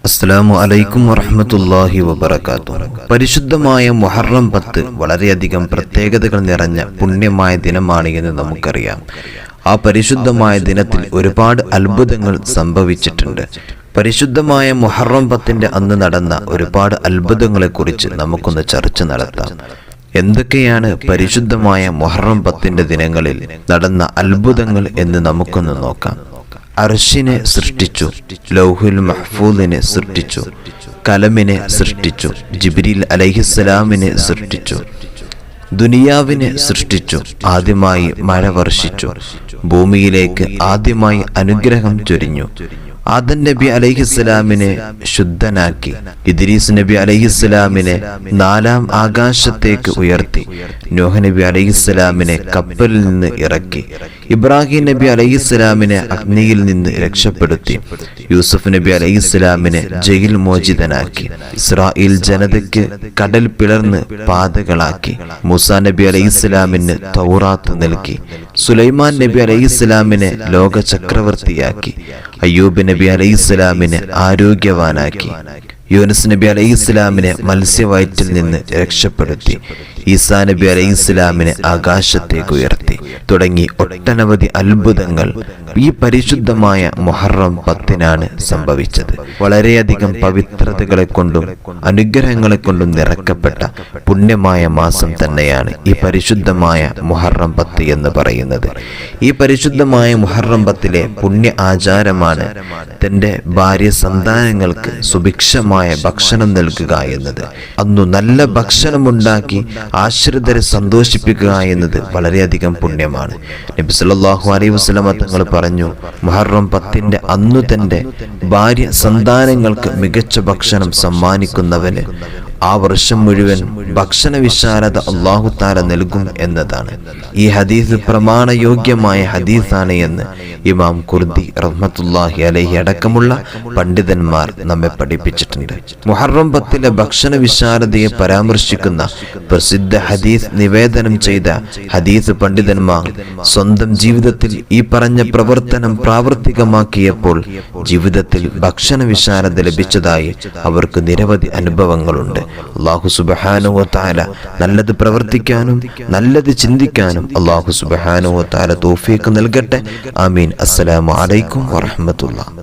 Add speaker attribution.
Speaker 1: അസ്സലാമു അലൈക്കും വറഹ്മത്തുള്ളാഹി വബറകാതുഹു. പരിശുദ്ധമായ മുഹറം 10 വളരെയധികം പ്രത്യേകതകൾ നിറഞ്ഞ പുണ്യമായ ദിനമാണ് എന്ന് നമുക്കറിയാം. ആ പരിശുദ്ധമായ ദിനത്തിൽ ഒരുപാട് അത്ഭുതങ്ങൾ സംഭവിച്ചിട്ടുണ്ട്. പരിശുദ്ധമായ മുഹറം 10 അന്ന് നടന്ന ഒരുപാട് അത്ഭുതങ്ങളെക്കുറിച്ച് നമുക്കൊന്ന് ചർച്ച നടത്താം. എന്തൊക്കെയാണ് പരിശുദ്ധമായ മുഹറം 10 ദിനങ്ങളിൽ നടന്ന അത്ഭുതങ്ങൾ എന്ന് നമുക്കൊന്ന് നോക്കാം. അർശിനെ സൃഷ്ടിച്ചു, ലൗഹുൽ മഹ്ഫൂദിനെ സൃഷ്ടിച്ചു, കലമിനെ സൃഷ്ടിച്ചു, ജിബ്രീൽ അലൈഹിസ്സലാമിനെ സൃഷ്ടിച്ചു, ദുനിയാവിനെ സൃഷ്ടിച്ചു, ആദ്യമായി മഴ വർഷിച്ചു, ഭൂമിയിലേക്ക് ആദ്യമായി അനുഗ്രഹം ചൊരിഞ്ഞു, ആദം നബി അലൈഹിസ്സലാമിനെ ശുദ്ധനാക്കി, ഇദ്രീസ് നബി അലൈഹിസ്സലാമിനെ 4-ാം ആകാശത്തേക്ക് ഉയർത്തി, നൂഹ് നബി അലൈഹിസ്സലാമിനെ കപ്പലിൽ നിന്ന് ഇറക്കി, ഇബ്രാഹിം നബി അലൈഹിസ്സലാമിനെ അഗ്നിയിൽ നിന്ന് രക്ഷപ്പെടുത്തി, യൂസുഫ് നബി അലൈഹിസ്സലാമിനെ ജയിൽ മോചിതനാക്കി, ഇസ്രായേൽ ജനതയ്ക്ക് കടൽ പിളർന്ന് പാതകളാക്കി, മൂസാ നബി അലൈഹിസ്സലാമിന് തൗറാത്ത് നൽകി, സുലൈമാൻ നബി അലൈഹിസ്സലാമിനെ ലോക ചക്രവർത്തിയാക്കി, അയ്യൂബ് നബി അലൈഹിസ്സലാമിനെ ആരോഗ്യവാനാക്കി, യൂനുസ് നബി അലൈഹിസ്സലാമിനെ മത്സ്യവയറ്റിൽ നിന്ന് രക്ഷപ്പെടുത്തി, ഈസാ നബി അലൈഹിസ്സലാമിനെ ആകാശത്തേക്ക് ഉയർത്തി തുടങ്ങി ഒട്ടനവധി അത്ഭുതങ്ങൾ ഈ പരിശുദ്ധമായ മുഹറം 10 സംഭവിച്ചത്. വളരെയധികം പവിത്രതകളെ കൊണ്ടും അനുഗ്രഹങ്ങളെ കൊണ്ടും നിറക്കപ്പെട്ട പുണ്യമായ മാസം തന്നെയാണ് ഈ പരിശുദ്ധമായ മുഹറം 10 എന്ന് പറയുന്നത്. ഈ പരിശുദ്ധമായ മുഹറം 10 പുണ്യ ആചാരമാണ് തൻ്റെ ഭാര്യ സന്താനങ്ങൾക്ക് സുഭിക്ഷമായ ഭക്ഷണം നൽകുക എന്നത്. അന്നു നല്ല ഭക്ഷണമുണ്ടാക്കി ആശ്രിതരെ സന്തോഷിപ്പിക്കുക എന്നത് വളരെയധികം പുണ്യമാണ്. നബി സല്ലല്ലാഹു അലൈഹി വസല്ലം തങ്ങൾ പറഞ്ഞു, മുഹറം 10 അന്നു തൻ്റെ ഭാര്യ സന്താനങ്ങൾക്ക് മികച്ച ഭക്ഷണം സമ്മാനിക്കുന്നവന് ആ വർഷം മുഴുവൻ ഭക്ഷണ വിശാലത അല്ലാഹു തആല നൽകും എന്നതാണ്. ഈ ഹദീസ് പ്രമാണയോഗ്യമായ ഹദീസാണ് എന്ന് ഇമാം ഖുർദി റഹ്മത്തുള്ളാഹി അലൈഹി അടക്കമുള്ള പണ്ഡിതന്മാർ നമ്മെ പഠിപ്പിച്ചിട്ടുണ്ട്. മുഹറം 10 ഭക്ഷണ വിശാലതയെ പരാമർശിക്കുന്ന പ്രസിദ്ധ ഹദീസ് നിവേദനം ചെയ്ത ഹദീസ് പണ്ഡിതന്മാർ സ്വന്തം ജീവിതത്തിൽ ഈ പറഞ്ഞ പ്രവർത്തനം പ്രാവർത്തികമാക്കിയപ്പോൾ ജീവിതത്തിൽ ഭക്ഷണ വിശാലത ലഭിച്ചതായി അവർക്ക് നിരവധി അനുഭവങ്ങളുണ്ട്. അല്ലാഹു സുബ്ഹാനഹു വ തആല നല്ലത് പ്രവർത്തിക്കാനും നല്ലത് ചിന്തിക്കാനും അല്ലാഹു സുബ്ഹാനഹു വ തആല തൗഫീഖ് നൽകട്ടെ. ആമീൻ. അസ്സലാമു അലൈക്കും വറഹ്മത്തുള്ളാഹി.